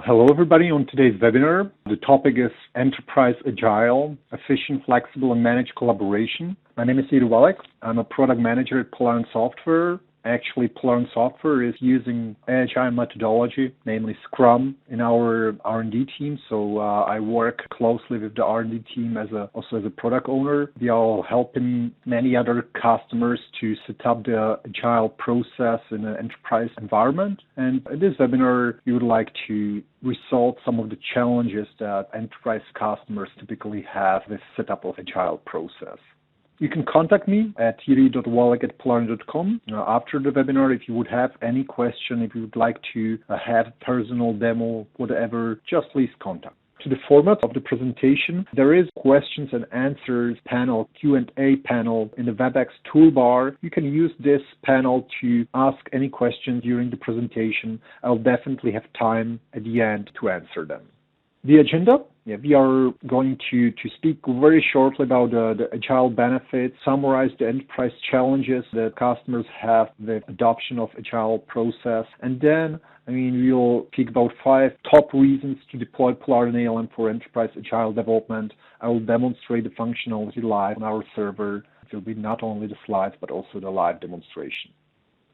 Hello everybody. On today's webinar, the topic is Enterprise Agile, Efficient, Flexible, and Managed Collaboration. My name is Agile Efficient. I'm a product manager at Polarion Software. Actually, Polarion Software is using Agile methodology, namely Scrum, in our R&D team. So I work closely with the R&D team also as a product owner. We are helping many other customers to set up the Agile process in an enterprise environment. And in this webinar, we would like to resolve some of the challenges that enterprise customers typically have with setup of Agile process. You can contact me at yuri.wallach@polarion.com. After the webinar, if you would have any question, if you would like to have a personal demo, whatever, just please contact. To the format of the presentation, there is questions and answers panel, Q&A panel in the WebEx toolbar. You can use this panel to ask any questions during the presentation. I'll definitely have time at the end to answer them. The agenda. We are going to speak very shortly about the Agile benefits, summarize the enterprise challenges that customers have with adoption of Agile process, and then we'll speak about 5 top reasons to deploy Polarion ALM for enterprise Agile development. I will demonstrate the functionality live on our server. It will be not only the slides, but also the live demonstration.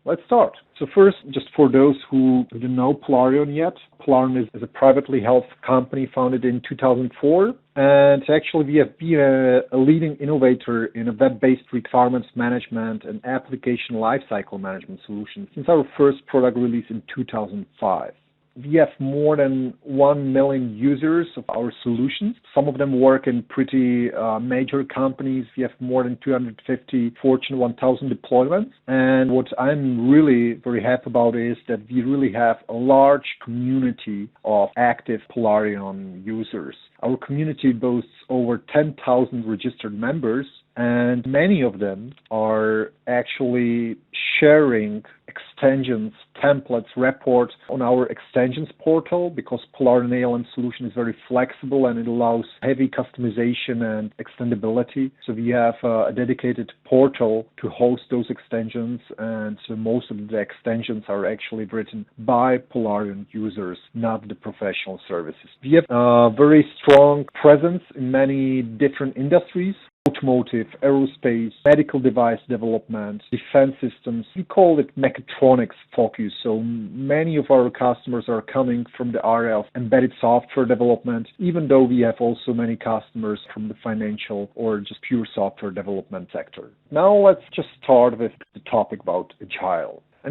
Let's start. So first, just for those who don't know Polarion yet, Polarion is a privately held company founded in 2004. And actually, we have been a leading innovator in a web-based requirements management and application lifecycle management solution since our first product release in 2005. We have more than 1 million users of our solutions. Some of them work in pretty major companies. We have more than 250 Fortune 1000 deployments. And what I'm really very happy about is that we really have a large community of active Polarion users. Our community boasts over 10,000 registered members, and many of them are actually sharing extensions, templates, reports on our extensions portal because Polarion ALM solution is very flexible and it allows heavy customization and extendability. So we have a dedicated portal to host those extensions, and so most of the extensions are actually written by Polarion users, not the professional services. We have a very strong presence in many different industries. Automotive, aerospace, medical device development, defense systems. We call it mechatronics focus. So many of our customers are coming from the area of embedded software development, even though we have also many customers from the financial or just pure software development sector. Now let's just start with the topic about Agile. I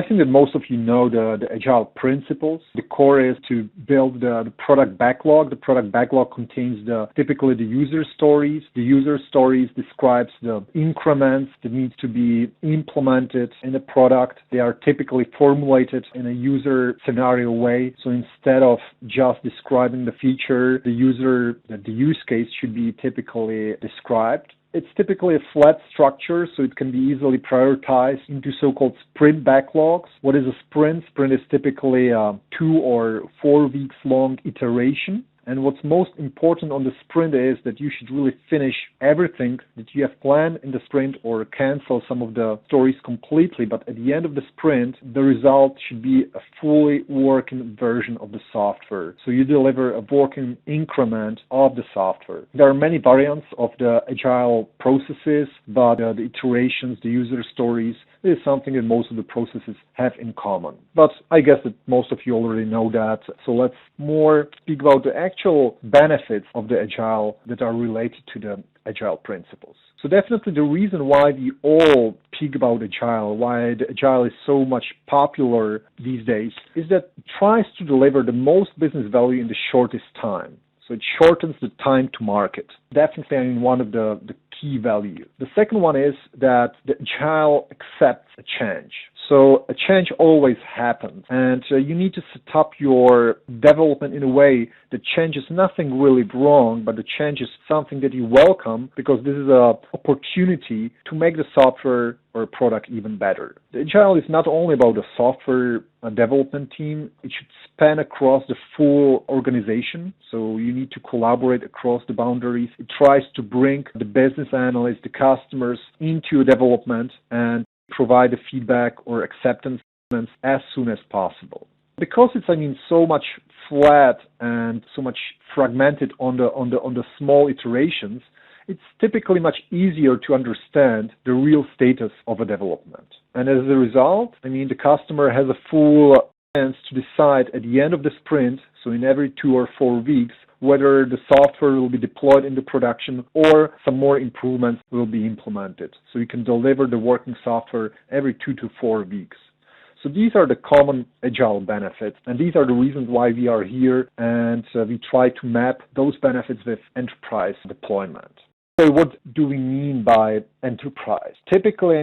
think that most of you know the Agile principles. The core is to build the product backlog. The product backlog contains typically the user stories. The user stories describes the increments that need to be implemented in the product. They are typically formulated in a user scenario way. So instead of just describing the feature, the use case should be typically described. It's typically a flat structure, so it can be easily prioritized into so-called sprint backlogs. What is a sprint? Sprint is typically a 2 or 4 weeks long iteration. And what's most important on the sprint is that you should really finish everything that you have planned in the sprint or cancel some of the stories completely. But at the end of the sprint, the result should be a fully working version of the software. So you deliver a working increment of the software. There are many variants of the Agile processes, but the iterations, the user stories, is something that most of the processes have in common. But I guess that most of you already know that. So let's more speak about the actual benefits of the Agile that are related to the Agile principles. So definitely the reason why we all speak about Agile, why the Agile is so much popular these days, is that it tries to deliver the most business value in the shortest time. So it shortens the time to market. Definitely one of the key value. The second one is that the Agile accepts a change. So a change always happens, and you need to set up your development in a way that change is nothing really wrong, but the change is something that you welcome because this is an opportunity to make the software or product even better. The Agile is not only about the software development team, it should span across the full organization. So you need to collaborate across the boundaries. It tries to bring the business analysts, the customers into development and provide the feedback or acceptance as soon as possible. Because it's, so much flat and so much fragmented on the small iterations, it's typically much easier to understand the real status of a development. And as a result, the customer has a full chance to decide at the end of the sprint, so in every 2 or 4 weeks, whether the software will be deployed into production or some more improvements will be implemented. So you can deliver the working software every 2 to 4 weeks. So these are the common Agile benefits, and these are the reasons why we are here, and we try to map those benefits with enterprise deployment. So what do we mean by enterprise? Typically,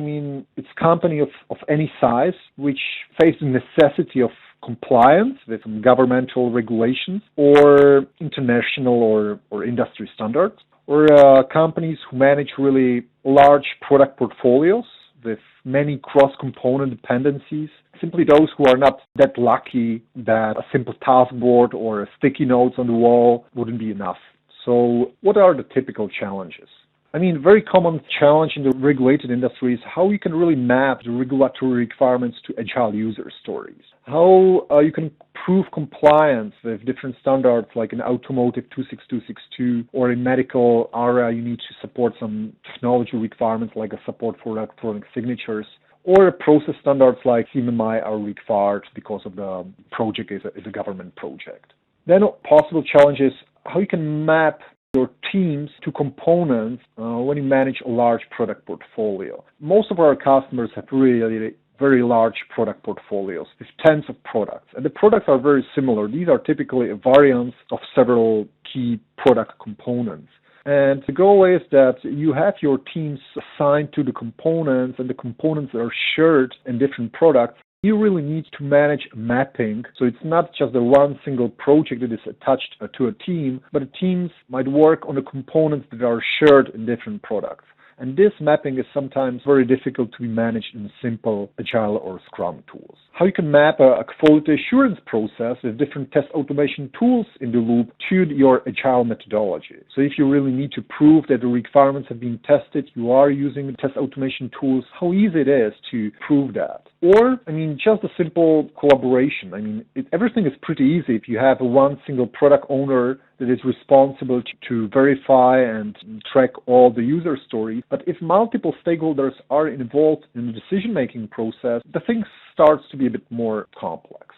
it's a company of any size which face the necessity of compliance with governmental regulations or international or industry standards, or companies who manage really large product portfolios with many cross-component dependencies, simply those who are not that lucky that a simple task board or sticky notes on the wall wouldn't be enough. So what are the typical challenges? Very common challenge in the regulated industry is how you can really map the regulatory requirements to Agile user stories. How you can prove compliance with different standards, like in automotive 26262, or in medical area you need to support some technology requirements like a support for electronic signatures, or process standards like CMMI are required because of the project is a government project. Then possible challenges, how you can map your teams to components when you manage a large product portfolio. Most of our customers have really very large product portfolios with tens of products, and the products are very similar. These are typically a variance of several key product components. And the goal is that you have your teams assigned to the components, and the components are shared in different products. You really need to manage mapping, so it's not just the one single project that is attached to a team, but the teams might work on the components that are shared in different products. And this mapping is sometimes very difficult to be managed in simple Agile or Scrum tools. How you can map a quality assurance process with different test automation tools in the loop to your Agile methodology. So if you really need to prove that the requirements have been tested, you are using test automation tools, how easy it is to prove that. Or, just a simple collaboration. Everything is pretty easy if you have one single product owner that is responsible to verify and track all the user stories. But if multiple stakeholders are involved in the decision-making process, the thing starts to be a bit more complex.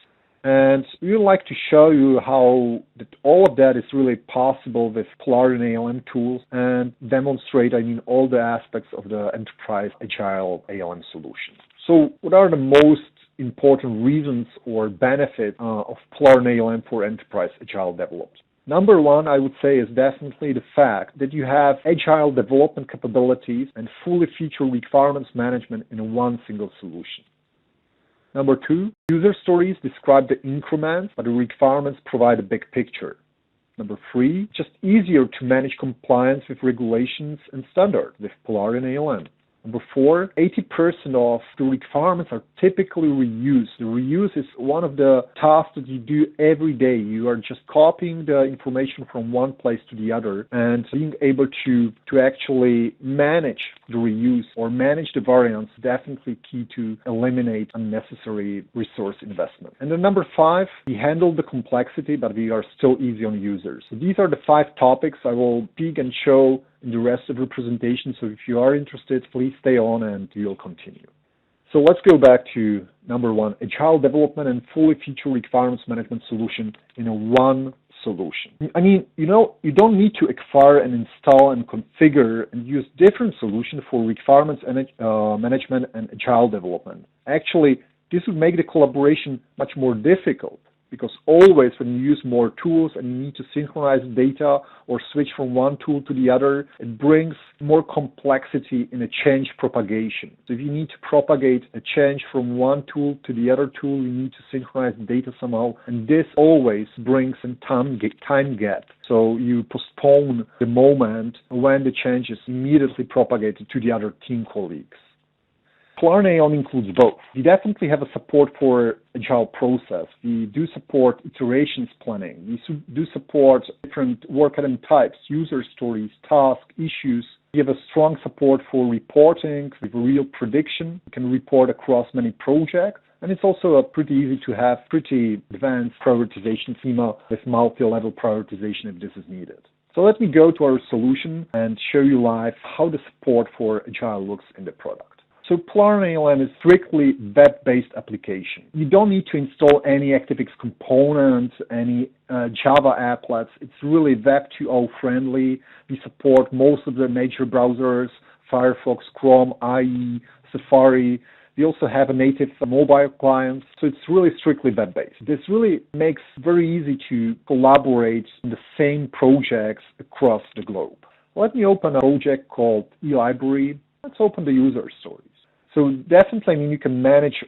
And we would like to show you how all of that is really possible with Polarian ALM tools and demonstrate, all the aspects of the enterprise Agile ALM solution. So what are the most important reasons or benefits of Polarian ALM for enterprise Agile development? Number one, I would say, is definitely the fact that you have Agile development capabilities and fully featured requirements management in one single solution. Number two, user stories describe the increments, but the requirements provide a big picture. Number three, just easier to manage compliance with regulations and standards with Polarian ALM. Number four, 80% of the requirements are typically reused. The reuse is one of the tasks that you do every day. You are just copying the information from one place to the other, and being able to actually manage the reuse or manage the variance is definitely key to eliminate unnecessary resource investment. And then number five, we handle the complexity, but we are still easy on users. So these are the 5 topics I will speak and show in the rest of the presentation. So if you are interested, please stay on and we'll continue. So let's go back to number one, Agile development and fully featured requirements management solution in one solution. You don't need to acquire and install and configure and use different solutions for requirements and management and Agile development. Actually, this would make the collaboration much more difficult, because always when you use more tools and you need to synchronize data or switch from one tool to the other, it brings more complexity in a change propagation. So if you need to propagate a change from one tool to the other tool, you need to synchronize data somehow, and this always brings a time gap. So you postpone the moment when the change is immediately propagated to the other team colleagues. Polarian ALM includes both. We definitely have a support for Agile process. We do support iterations planning. We do support different work item types, user stories, tasks, issues. We have a strong support for reporting with real prediction. We can report across many projects. And it's also pretty easy to have pretty advanced prioritization schema with multi-level prioritization if this is needed. So let me go to our solution and show you live how the support for Agile looks in the product. So Polarion ALM is strictly web-based application. You don't need to install any ActiveX components, any Java applets. It's really Web 2.0 friendly. We support most of the major browsers, Firefox, Chrome, IE, Safari. We also have a native mobile client, so it's really strictly web-based. This really makes it very easy to collaborate in the same projects across the globe. Let me open a project called eLibrary. Let's open the user stories. So definitely, you can manage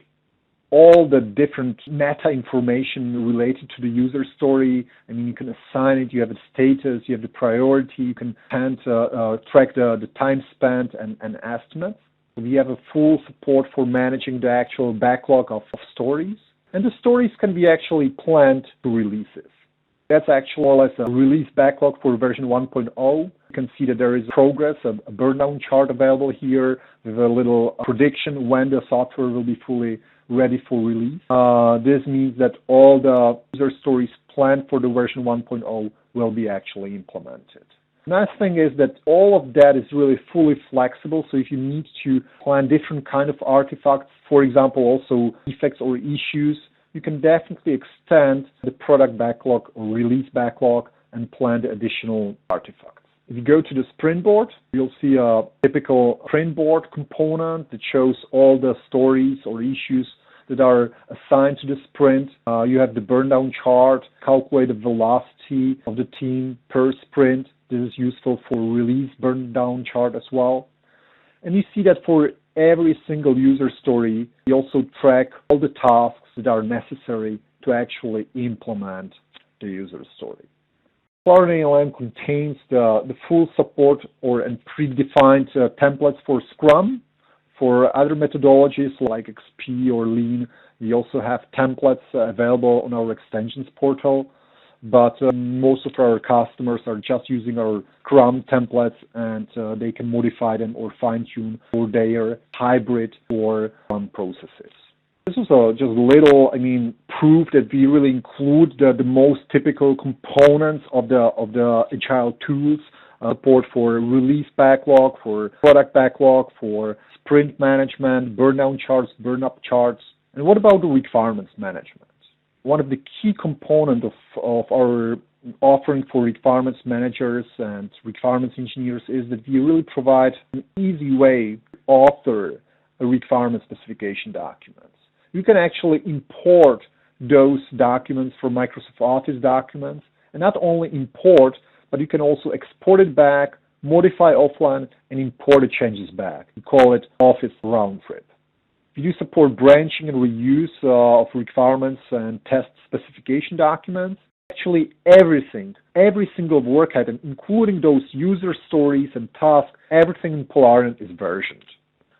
all the different meta information related to the user story. You can assign it, you have a status, you have the priority, you can track the time spent and estimates. We have a full support for managing the actual backlog of stories. And the stories can be actually planned to releases. That's actually more or less a release backlog for version 1.0. You can see that there is progress, a burn down chart available here with a little prediction when the software will be fully ready for release. This means that all the user stories planned for the version 1.0 will be actually implemented. The nice thing is that all of that is really fully flexible, so if you need to plan different kind of artifacts, for example also defects or issues, you can definitely extend the product backlog or release backlog and plan the additional artifacts. If you go to the sprint board, you'll see a typical sprint board component that shows all the stories or issues that are assigned to the sprint. You have the burn down chart, calculate the velocity of the team per sprint. This is useful for release burn down chart as well. And you see that for every single user story, we also track all the tasks that are necessary to actually implement the user story. Polarion ALM contains the full support and predefined templates for Scrum. For other methodologies like XP or Lean, we also have templates available on our extensions portal. But most of our customers are just using our Scrum templates, and they can modify them or fine-tune for their hybrid or processes. This is just a little, proof that we really include the most typical components of the Agile tools. Support for release backlog, for product backlog, for sprint management, burn down charts, burn up charts. And what about the requirements management? One of the key components of our offering for requirements managers and requirements engineers is that we really provide an easy way to author a requirement specification documents. You can actually import those documents from Microsoft Office documents, and not only import, but you can also export it back, modify offline, and import the changes back. We call it Office round trip. We do support branching and reuse of requirements and test specification documents. Actually everything, every single work item, including those user stories and tasks, everything in Polarion is versioned.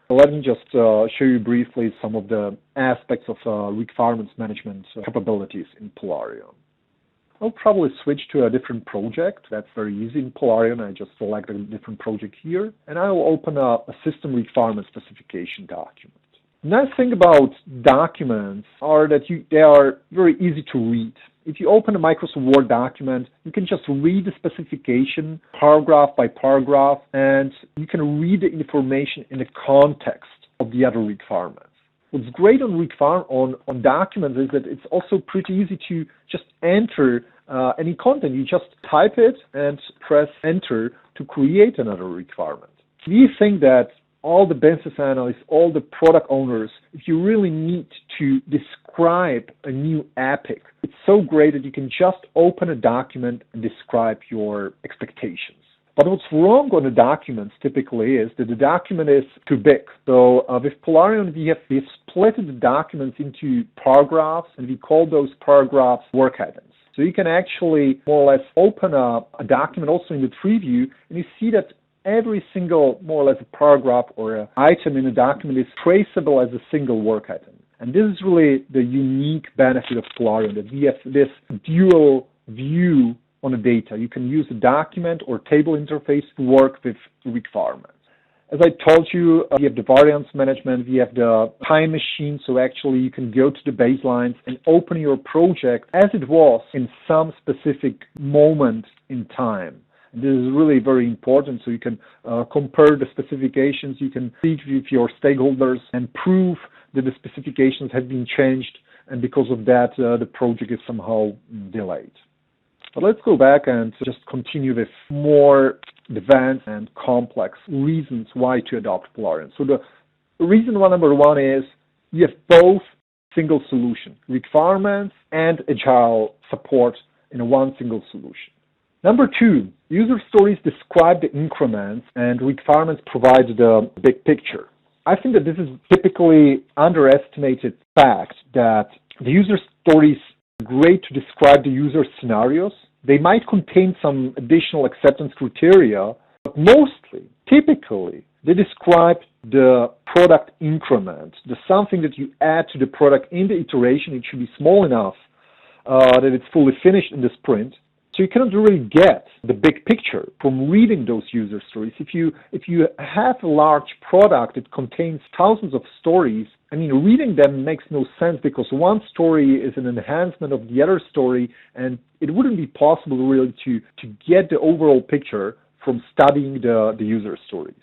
So let me just show you briefly some of the aspects of requirements management capabilities in Polarion. I'll probably switch to a different project. That's very easy in Polarion. I just select a different project here, and I will open up a system requirement specification document. The nice thing about documents are that they are very easy to read. If you open a Microsoft Word document, you can just read the specification paragraph by paragraph, and you can read the information in the context of the other requirements. What's great on documents is that it's also pretty easy to just enter any content. You just type it and press enter to create another requirement. We think that all the business analysts, all the product owners, if you really need to describe a new epic, it's so great that you can just open a document and describe your expectations. But what's wrong on the documents typically is that the document is too big. So with Polarion, we've split the documents into paragraphs, and we call those paragraphs work items. So you can actually more or less open up a document also in the preview, and you see that every single, more or less, a paragraph or an item in a document is traceable as a single work item. And this is really the unique benefit of Polarion, that we have this dual view on the data. You can use a document or table interface to work with requirements. As I told you, we have the variance management, we have the time machine, so actually you can go to the baselines and open your project as it was in some specific moment in time. And this is really very important, so you can compare the specifications, you can speak with your stakeholders and prove that the specifications have been changed, and because of that, the project is somehow delayed. But let's go back and just continue with more advanced and complex reasons why to adopt Polarion. So the reason number one is you have both single solution, requirements and agile support in one single solution. Number two, user stories describe the increments and requirements provide the big picture. I think that this is typically underestimated fact that the user stories are great to describe the user scenarios. They might contain some additional acceptance criteria, but mostly, typically, they describe the product increment, the something that you add to the product in the iteration. It should be small enough that it's fully finished in the sprint. So you cannot really get the big picture from reading those user stories. If you have a large product that contains thousands of stories, I mean, reading them makes no sense because one story is an enhancement of the other story, and it wouldn't be possible really to get the overall picture from studying the user stories.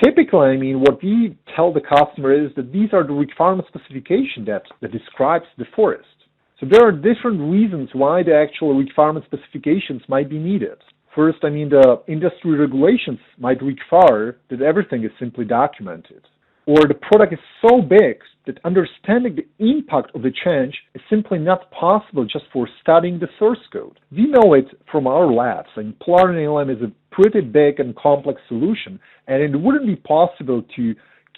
Typically, I mean, what we tell the customer is that these are the requirement specification that describes the forest. So there are different reasons why the actual requirement specifications might be needed. First, I mean, the industry regulations might require that everything is simply documented. Or the product is so big that understanding the impact of the change is simply not possible just for studying the source code. We know it from our labs. I mean, Polarion ALM is a pretty big and complex solution, and it wouldn't be possible to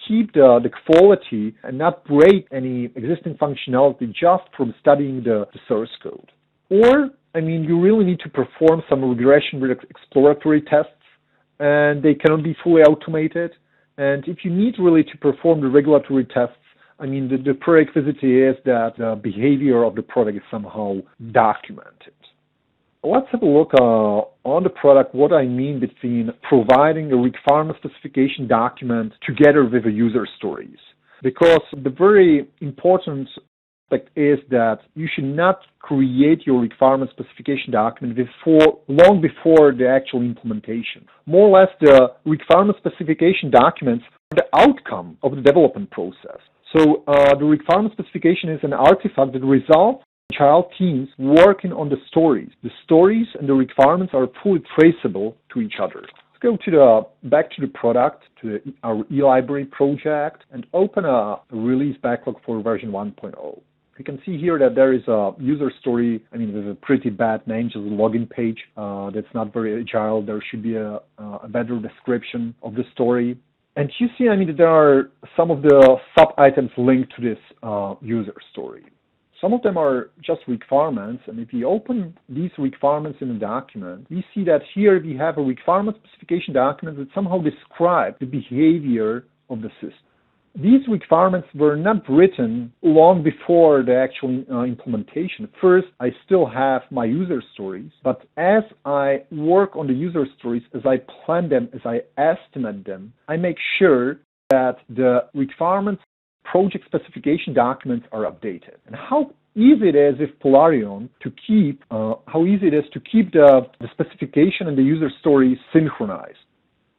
keep the quality and not break any existing functionality just from studying the source code. Or, I mean, you really need to perform some regression exploratory tests, and they cannot be fully automated. And if you need really to perform the regulatory tests, I mean, the prerequisite is that the behavior of the product is somehow documented. Let's have a look on the product, what I mean between providing a requirement specification document together with the user stories. Because the very important aspect is that you should not create your requirement specification document long before the actual implementation. More or less, the requirement specification documents are the outcome of the development process. So the requirement specification is an artifact that results Agile teams working on the stories. The stories and the requirements are fully traceable to each other. Let's go back to the product, to our eLibrary project, and open a release backlog for version 1.0. You can see here that there is a user story, I mean, with a pretty bad name, just a login page. That's not very agile. There should be a better description of the story. And you see, I mean, that there are some of the sub-items linked to this user story. Some of them are just requirements, and if you open these requirements in a document, we see that here we have a requirement specification document that somehow describes the behavior of the system. These requirements were not written long before the actual implementation. First, I still have my user stories, but as I work on the user stories, as I plan them, as I estimate them, I make sure that the requirements project specification documents are updated. And how easy it is with Polarion to keep, the specification and the user story synchronized.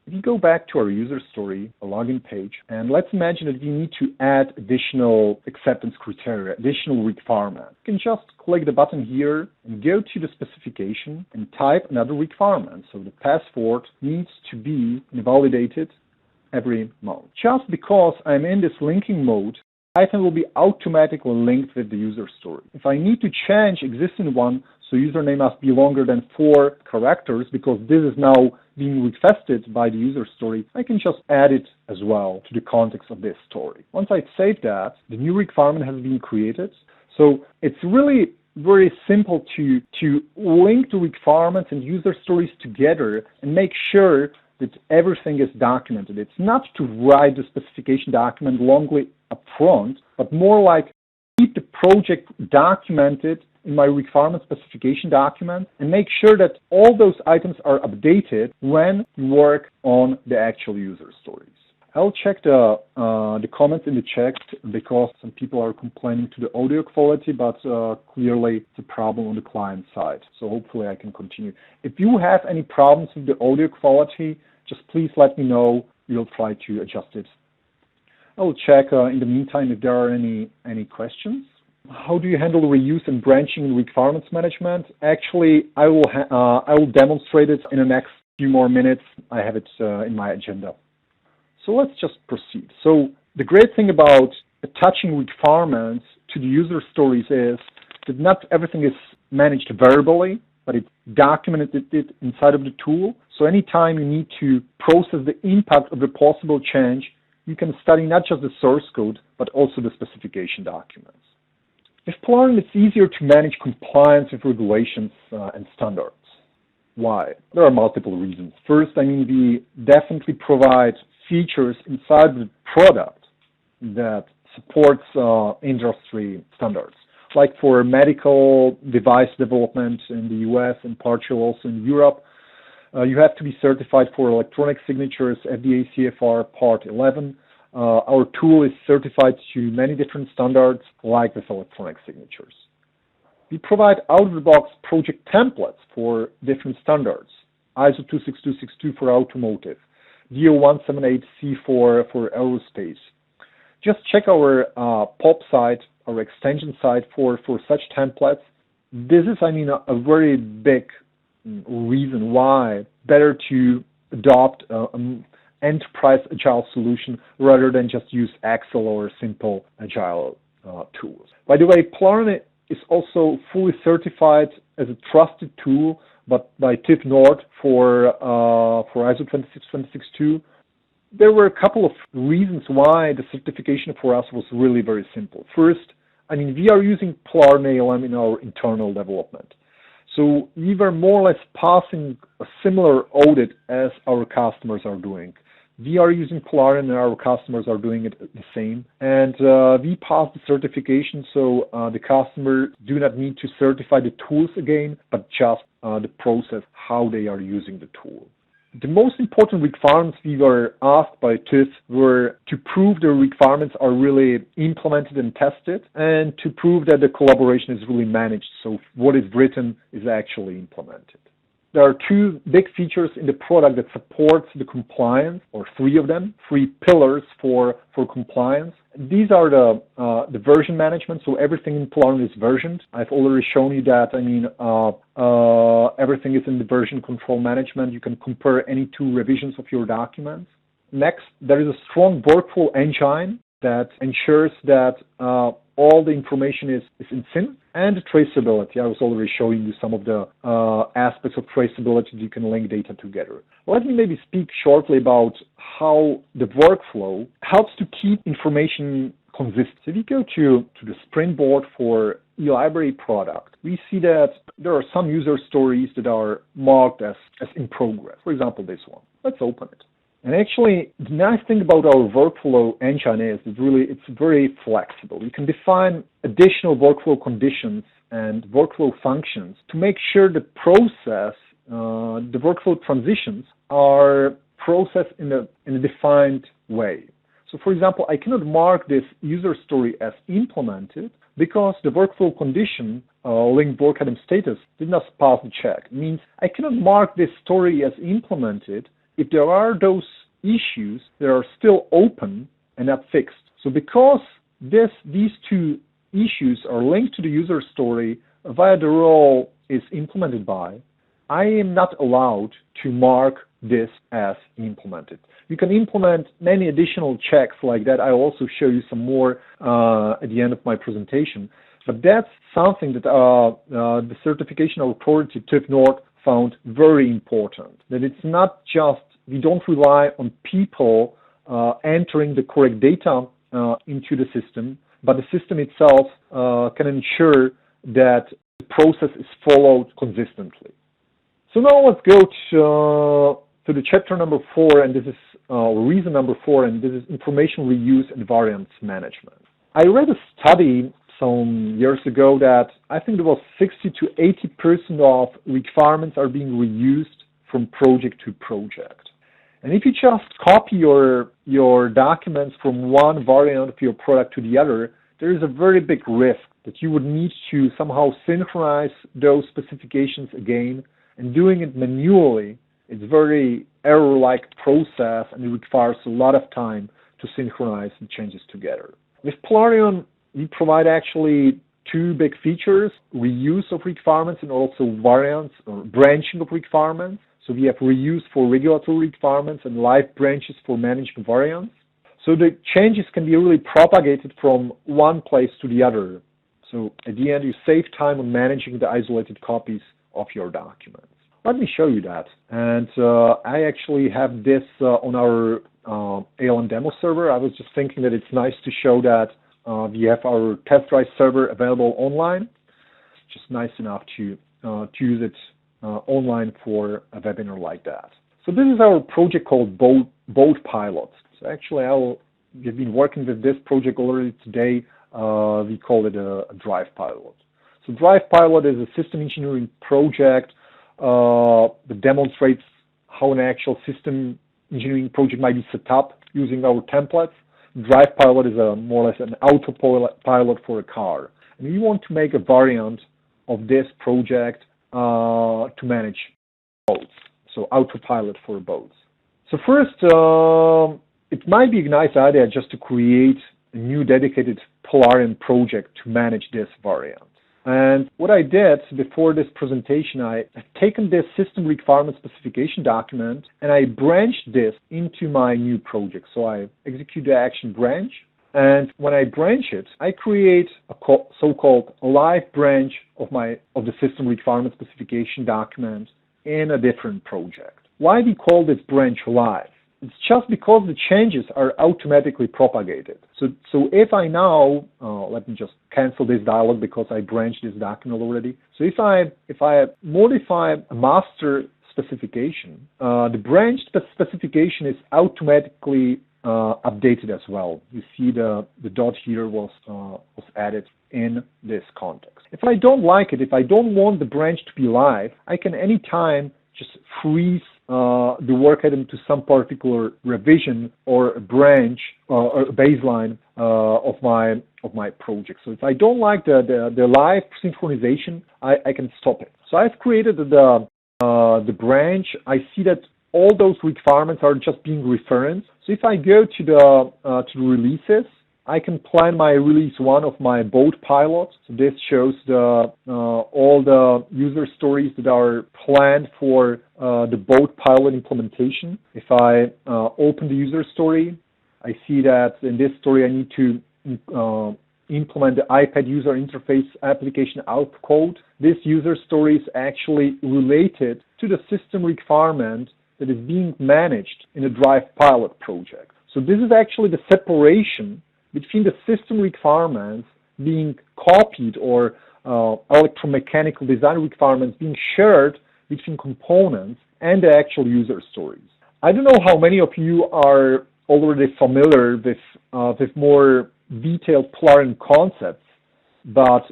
If you go back to our user story, a login page, and let's imagine that we need to add additional acceptance criteria, additional requirements. You can just click the button here and go to the specification and type another requirement. So the password needs to be invalidated every month. Just because I'm in this linking mode, item will be automatically linked with the user story. If I need to change existing one, so username must be longer than 4 characters because this is now being requested by the user story, I can just add it as well to the context of this story. Once I save that, the new requirement has been created. So it's really very simple to link the requirements and user stories together and make sure that everything is documented. It's not to write the specification document longly up front, but more like keep the project documented in my requirement specification document and make sure that all those items are updated when you work on the actual user stories. I'll check the comments in the chat because some people are complaining to the audio quality, but clearly it's a problem on the client side. So hopefully I can continue. If you have any problems with the audio quality, just please let me know. We'll try to adjust it. I will check in the meantime if there are any questions. How do you handle reuse and branching in requirements management? Actually, I will demonstrate it in the next few more minutes. I have it in my agenda. So let's just proceed. So the great thing about attaching requirements to the user stories is that not everything is managed verbally, but it's documented inside of the tool. So anytime you need to process the impact of the possible change, you can study not just the source code, but also the specification documents. With Polarion, it's easier to manage compliance with regulations and standards. Why? There are multiple reasons. First, we definitely provide features inside the product that supports industry standards. Like for medical device development in the US and partially also in Europe, you have to be certified for electronic signatures, FDA CFR Part 11. Our tool is certified to many different standards, like with electronic signatures. We provide out-of-the-box project templates for different standards. ISO 26262 for automotive, DO 178C for aerospace. Just check our POP site, our extension site for such templates. This is, a very big reason why better to adopt an enterprise agile solution rather than just use Excel or simple agile tools. By the way, Polarion is also fully certified as a trusted tool, but by TÜV Nord for ISO 26262. There were a couple of reasons why the certification for us was really very simple. First, we are using Polarion ALM in our internal development. So we were more or less passing a similar audit as our customers are doing. We are using Polarion and our customers are doing it the same. And we passed the certification, so the customers do not need to certify the tools again, but just the process, how they are using the tool. The most important requirements we were asked by TÜV were to prove the requirements are really implemented and tested, and to prove that the collaboration is really managed, so what is written is actually implemented. There are two big features in the product that supports the compliance, or three of them, three pillars for compliance. These are the version management, so everything in Polarion is versioned. I've already shown you that. Everything is in the version control management. You can compare any two revisions of your documents. Next, there is a strong workflow engine that ensures that all the information is in sync, and traceability. I was already showing you some of the aspects of traceability. You can link data together. Let me maybe speak shortly about how the workflow helps to keep information consistent. If you go to the Springboard for eLibrary product, we see that there are some user stories that are marked as in progress. For example, this one. Let's open it. And actually, the nice thing about our workflow engine is it's very flexible. You can define additional workflow conditions and workflow functions to make sure the process, the workflow transitions are processed in a defined way. So for example, I cannot mark this user story as implemented because the workflow condition, linked work item status, did not pass the check. It means I cannot mark this story as implemented if there are those issues that are still open and not fixed. So because these two issues are linked to the user story via the role is implemented by, I am not allowed to mark this as implemented. You can implement many additional checks like that. I'll also show you some more at the end of my presentation. But that's something that the certification authority TÜV Nord found very important. That it's not just, we don't rely on people entering the correct data into the system, but the system itself can ensure that the process is followed consistently. So now let's go to the chapter number 4, and this is reason number 4, and this is information reuse and variance management. I read a study some years ago that I think it was 60 to 80% of requirements are being reused from project to project. And if you just copy your documents from one variant of your product to the other, there is a very big risk that you would need to somehow synchronize those specifications again, and doing it manually, it's a very error-like process, and it requires a lot of time to synchronize the changes together. With Polarion, we provide actually two big features: reuse of requirements and also variants or branching of requirements. So we have reuse for regulatory requirements and live branches for managing variants. So the changes can be really propagated from one place to the other. So at the end, you save time on managing the isolated copies of your documents. Let me show you that. And I actually have this on our ALM demo server. I was just thinking that it's nice to show that we have our test drive server available online. It's just nice enough to use it online for a webinar like that. So this is our project called Boat Pilot. So actually, we've been working with this project already today. We call it a Drive Pilot. So Drive Pilot is a system engineering project that demonstrates how an actual system engineering project might be set up using our templates. Drive Pilot is more or less an autopilot for a car. And we want to make a variant of this project to manage boats, so autopilot for boats. So first, it might be a nice idea just to create a new dedicated Polarion project to manage this variant. And what I did before this presentation, I've taken this system requirement specification document and I branched this into my new project. So I execute the action branch, and when I branch it, I create a so-called live branch of the system requirement specification document in a different project. Why we call this branch live? It's just because the changes are automatically propagated. So if I now, let me just cancel this dialog because I branched this document already. So if I modify a master specification, the branched specification is automatically updated as well. You see the dot here was added in this context. If I don't like it, if I don't want the branch to be live, I can anytime just freeze the work item to some particular revision or a branch or a baseline of my project. So if I don't like the live synchronization, I can stop it. So I've created the branch. I see that all those requirements are just being referenced. So if I go to the releases, I can plan my release 1 of my boat pilot. So this shows all the user stories that are planned for the boat pilot implementation. If I open the user story, I see that in this story I need to implement the iPad user interface application out code. This user story is actually related to the system requirement that is being managed in a Drive Pilot project. So this is actually the separation between the system requirements being copied or electromechanical design requirements being shared between components and the actual user stories. I don't know how many of you are already familiar with more detailed Polarion concepts, but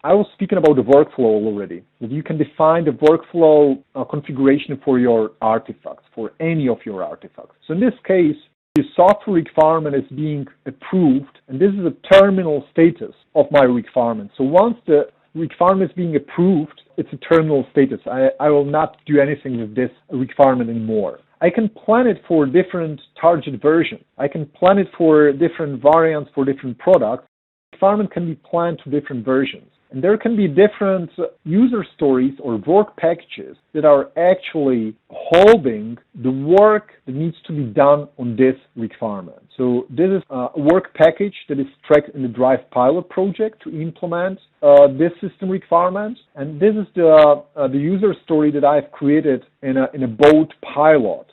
I was speaking about the workflow already. That you can define the workflow configuration for your artifacts, for any of your artifacts. So in this case, the software requirement is being approved, and this is a terminal status of my requirement. So once the requirement is being approved, it's a terminal status. I will not do anything with this requirement anymore. I can plan it for different target versions. I can plan it for different variants for different products. The requirement can be planned to different versions. And there can be different user stories or work packages that are actually holding the work that needs to be done on this requirement. So this is a work package that is tracked in the Drive Pilot project to implement this system requirement. And this is the user story that I've created in a Boat Pilot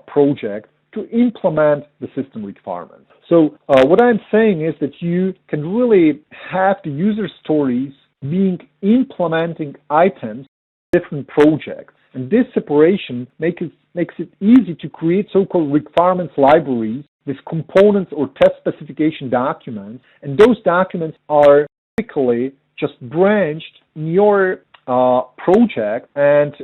project to implement the system requirements. So what I'm saying is that you can really have the user stories being implementing items in different projects. And this separation makes it easy to create so-called requirements libraries with components or test specification documents. And those documents are typically just branched in your project and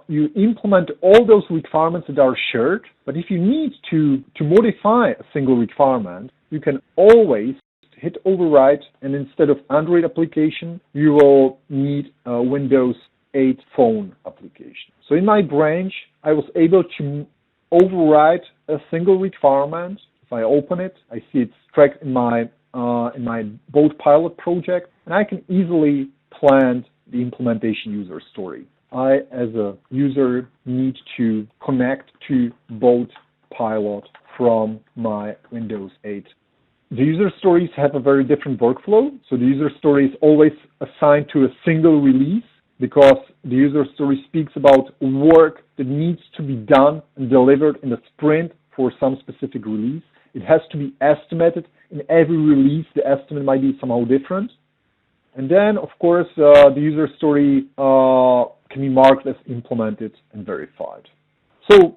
you implement all those requirements that are shared. But if you need to modify a single requirement, you can always hit override, and instead of Android application, you will need a Windows 8 phone application. So in my branch, I was able to override a single requirement. If I open it, I see it's tracked in my boat pilot project, and I can easily plan the implementation user story. I, as a user, need to connect to boat pilot from my Windows 8. The user stories have a very different workflow. So the user story is always assigned to a single release because the user story speaks about work that needs to be done and delivered in a sprint for some specific release. It has to be estimated. In every release, the estimate might be somehow different. And then, of course, the user story can be marked as implemented and verified. So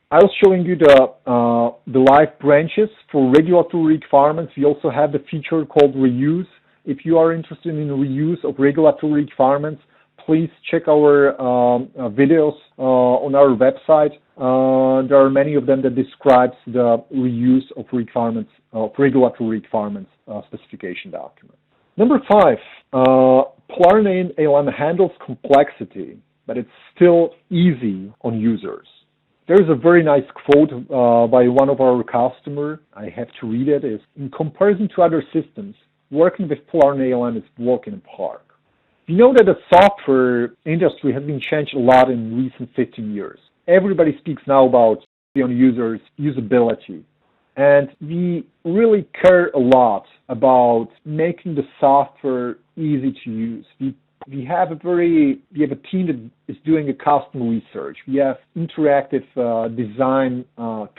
I was showing you the live branches for regulatory requirements. We also have the feature called reuse. If you are interested in reuse of regulatory requirements, please check our videos on our website. There are many of them that describes the reuse of requirements, of regulatory requirements specification document. Number 5, Polarn ALM handles complexity, but it's still easy on users. There's a very nice quote by one of our customers. I have to read it. Is, in comparison to other systems, working with Polarn ALM is a walk in the park. You know that the software industry has been changed a lot in recent 15 years. Everybody speaks now about users' usability. And we really care a lot about making the software easy to use. We have a team that is doing a custom research. We have interactive design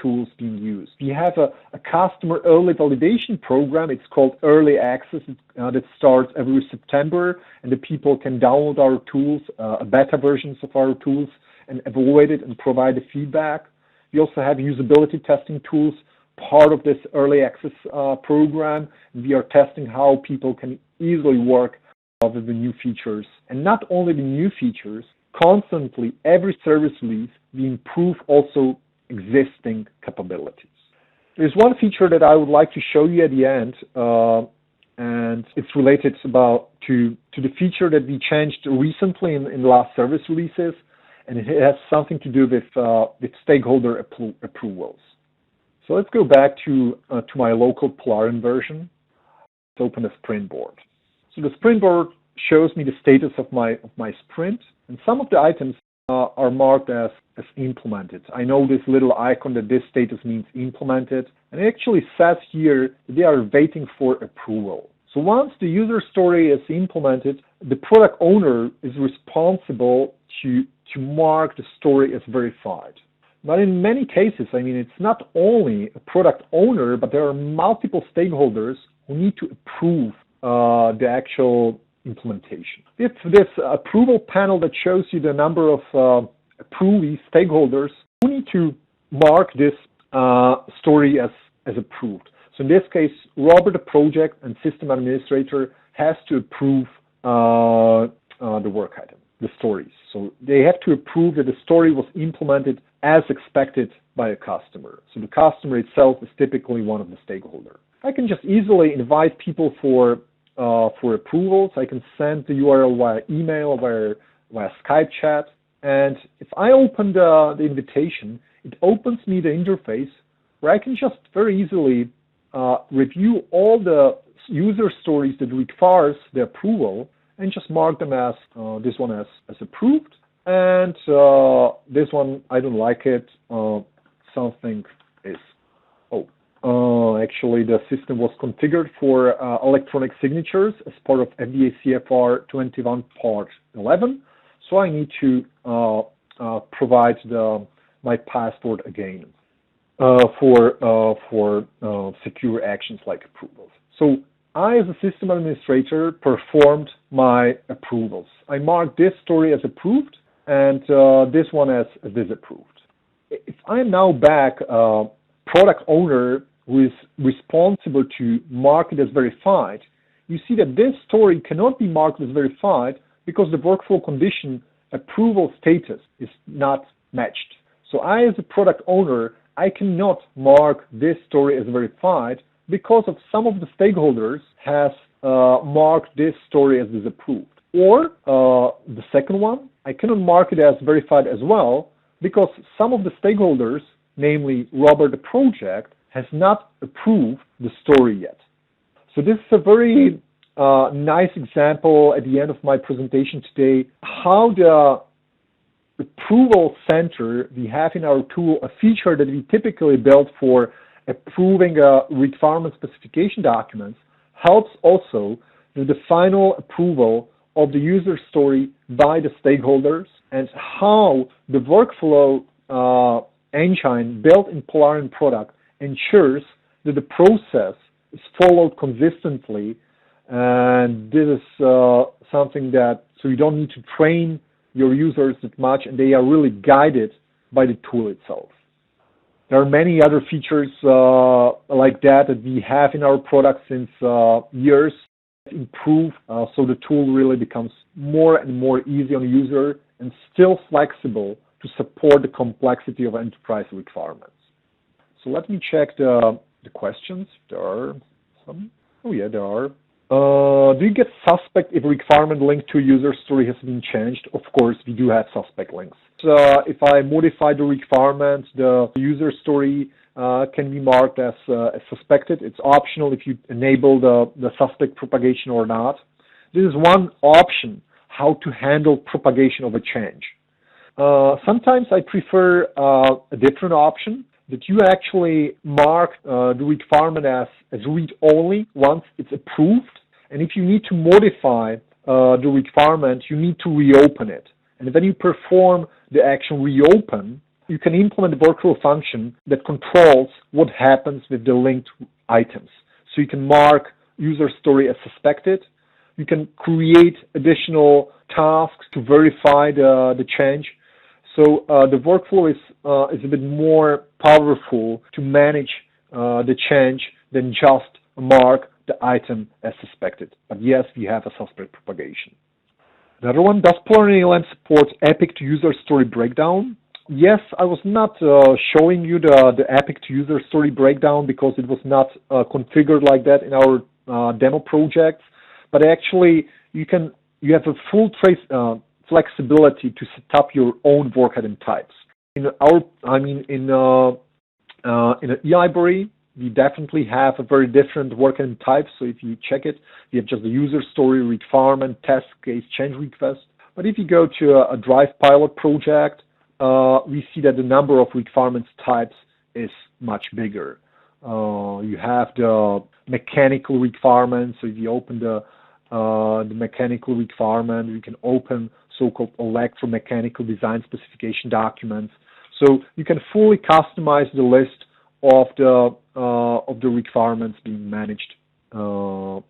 tools being used. We have a customer early validation program. It's called Early Access that starts every September, and the people can download our tools, beta versions of our tools, and evaluate it and provide the feedback. We also have usability testing tools, part of this early access program. We are testing how people can easily work with the new features. And not only the new features, constantly, every service release, we improve also existing capabilities. There's one feature that I would like to show you at the end, and it's related to the feature that we changed recently in the last service releases, and it has something to do with stakeholder approvals. So let's go back to my local Polarn version. Let's open the sprint board. So the sprint board shows me the status of my sprint, and some of the items are marked as implemented. I know this little icon that this status means implemented, and it actually says here that they are waiting for approval. So once the user story is implemented, the product owner is responsible to mark the story as verified. But in many cases, it's not only a product owner, but there are multiple stakeholders who need to approve the actual implementation. It's this approval panel that shows you the number of approvee stakeholders who need to mark this story as approved. So in this case, Robert, the project and system administrator, has to approve the work item, the stories. So they have to approve that the story was implemented as expected by a customer. So the customer itself is typically one of the stakeholders. I can just easily invite people for approvals. I can send the URL via email, via Skype chat. And if I open the invitation, it opens me the interface where I can just very easily review all the user stories that requires the approval and just mark them as this one as approved. And this one, I don't like it. Something is, actually the system was configured for electronic signatures as part of FDA CFR 21 Part 11. So I need to provide my passport again for secure actions like approvals. So I, as a system administrator, performed my approvals. I marked this story as approved and this one as disapproved. If I am now back product owner who is responsible to mark it as verified, you see that this story cannot be marked as verified because the workflow condition approval status is not matched. So I, as a product owner, I cannot mark this story as verified because of some of the stakeholders has marked this story as disapproved. Or the second one, I cannot mark it as verified as well because some of the stakeholders, namely Robert the project, has not approved the story yet. So this is a very nice example at the end of my presentation today, how the approval center we have in our tool, a feature that we typically build for approving requirement specification documents, helps also with the final approval of the user story by the stakeholders, and how the workflow engine built in Polarion product ensures that the process is followed consistently. And this is something that, so you don't need to train your users that much, and they are really guided by the tool itself. There are many other features like that we have in our product since years. Improve, so the tool really becomes more and more easy on the user and still flexible to support the complexity of enterprise requirements. So let me check the questions. There are some. Oh yeah, there are. Do you get suspect if a requirement linked to a user story has been changed? Of course, we do have suspect links. So if I modify the requirement, the user story can be marked as suspected. It's optional if you enable the suspect propagation or not. This is one option how to handle propagation of a change. Sometimes I prefer a different option, that you actually mark the requirement as read-only once it's approved. And if you need to modify the requirement, you need to reopen it. And when you perform the action reopen, you can implement the workflow function that controls what happens with the linked items. So you can mark user story as suspected. You can create additional tasks to verify the change. So the workflow is a bit more powerful to manage the change than just mark the item as suspected. But yes, we have a suspect propagation. Another one, does Polarion ALM support epic to user story breakdown? Yes, I was not showing you the epic to user story breakdown because it was not configured like that in our demo projects. But actually, you have a full flexibility to set up your own work item types. In an e-library, we definitely have a very different work item types. So if you check it, we have just the user story, requirement, test case, change request. But if you go to a Drive pilot project, we see that the number of requirements types is much bigger. You have the mechanical requirements. So if you open the mechanical requirement, you can open so-called electromechanical design specification documents. So you can fully customize the list of the requirements being managed, of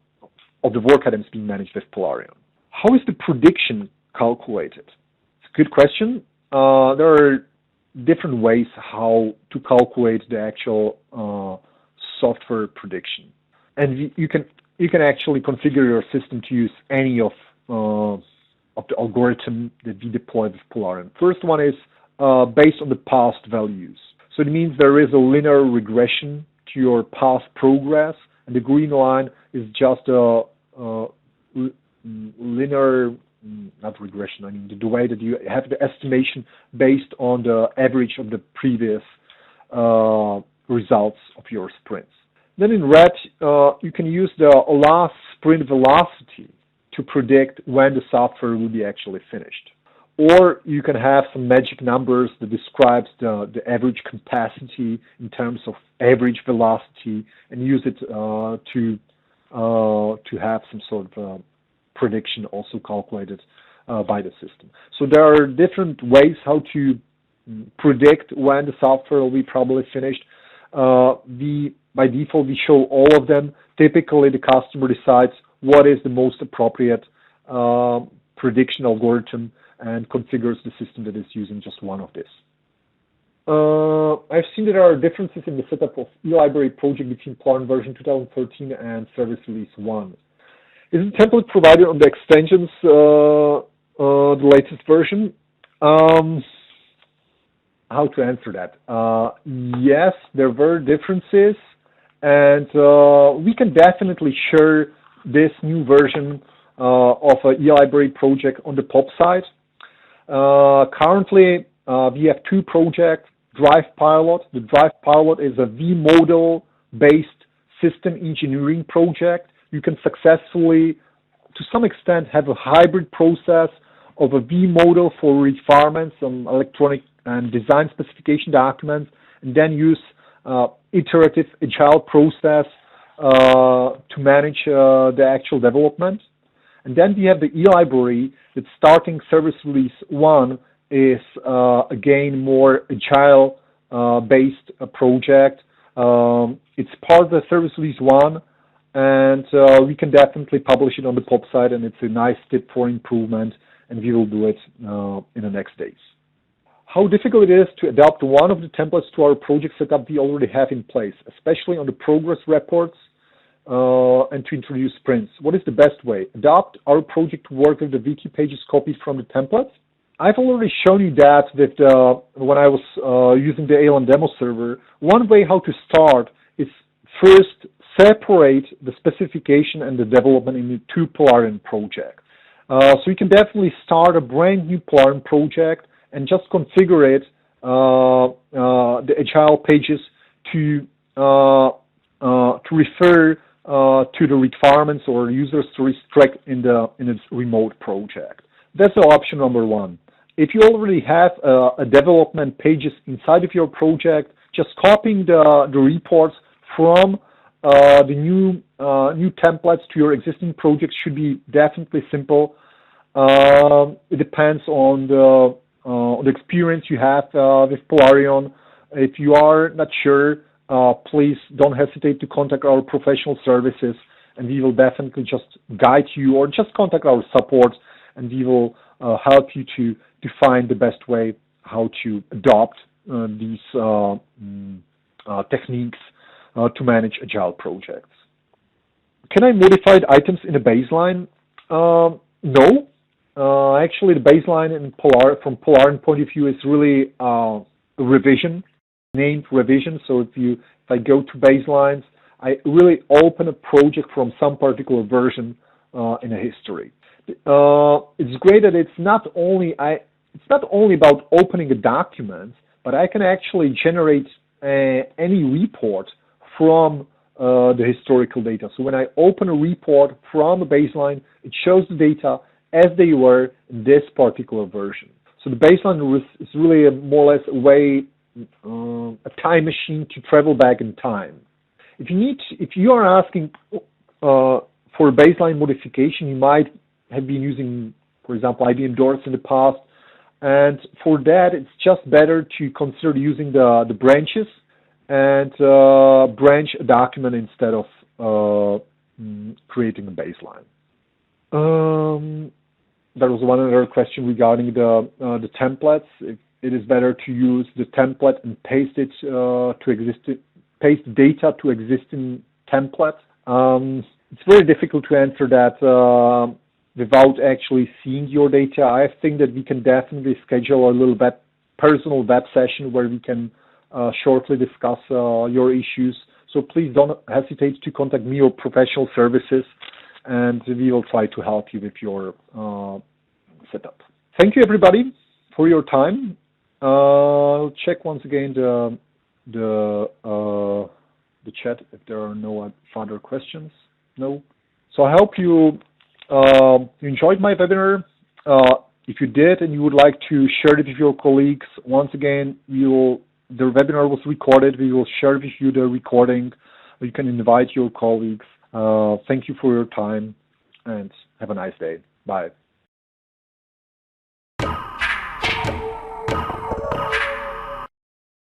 the work items being managed with Polarion. How is the prediction calculated? It's a good question. There are different ways how to calculate the actual software prediction, and you can actually configure your system to use any of the algorithm that we deploy with Polarion. First one is based on the past values. So it means there is a linear regression to your past progress, and the green line is just a linear, not regression, I mean the way that you have the estimation based on the average of the previous results of your sprints. Then in red, you can use the last sprint velocity to predict when the software will be actually finished. Or you can have some magic numbers that describes the average capacity in terms of average velocity, and use it to have some sort of prediction also calculated by the system. So there are different ways how to predict when the software will be probably finished. By default, we show all of them. Typically, the customer decides what is the most appropriate prediction algorithm and configures the system that is using just one of this. I've seen that there are differences in the setup of e-library project between Polarion version 2013 and service release 1. Is the template provided on the extensions the latest version? How to answer that? Yes, there were differences, and we can definitely share this new version of a eLibrary project on the pop side. Currently, we have two projects, Drive Pilot. The Drive Pilot is a vModel-based system engineering project. You can successfully, to some extent, have a hybrid process of a vModel for requirements on electronic and design specification documents, and then use iterative agile process to manage the actual development. And then we have the eLibrary that starting service release 1 is again more agile based project. It's part of the service release 1, and we can definitely publish it on the pop side, and it's a nice tip for improvement, and we will do it in the next days. How difficult it is to adopt one of the templates to our project setup we already have in place, especially on the progress reports and to introduce sprints. What is the best way? Adopt our project to work with the wiki pages copied from the templates. I've already shown you that with when I was using the ALM demo server. One way how to start is first separate the specification and the development into two Polarion projects. So you can definitely start a brand new Polarion project and just configure it, the Agile pages to refer to the requirements or user stories tracked in its remote project. That's option number one. If you already have a development pages inside of your project, just copying the reports from the new templates to your existing project should be definitely simple. It depends on the experience you have with Polarion. If you are not sure, please don't hesitate to contact our professional services, and we will definitely just guide you, or just contact our support, and we will help you to find the best way how to adopt these techniques to manage Agile projects. Can I modify items in a baseline? No. Actually, the baseline from Polarion point of view is really a revision, named revision. So if I go to baselines, I really open a project from some particular version in a history. It's great that it's not only about opening a document, but I can actually generate any report from the historical data. So when I open a report from a baseline, it shows the data as they were in this particular version. So the baseline is really more or less a way, a time machine to travel back in time. If you are asking for a baseline modification, you might have been using, for example, IBM Doors in the past, and for that it's just better to consider using the branches and branch a document instead of creating a baseline. There was one other question regarding the templates. If it is better to use the template and paste data to existing templates. It's very difficult to answer that without actually seeing your data. I think that we can definitely schedule a little bit personal web session where we can shortly discuss your issues. So please don't hesitate to contact me or professional services, and we will try to help you with your setup. Thank you, everybody, for your time. I'll check once again the chat if there are no further questions. No. So I hope you enjoyed my webinar. If you did and you would like to share it with your colleagues, once again, the webinar was recorded. We will share with you the recording. You can invite your colleagues. Thank you for your time, and have a nice day. Bye.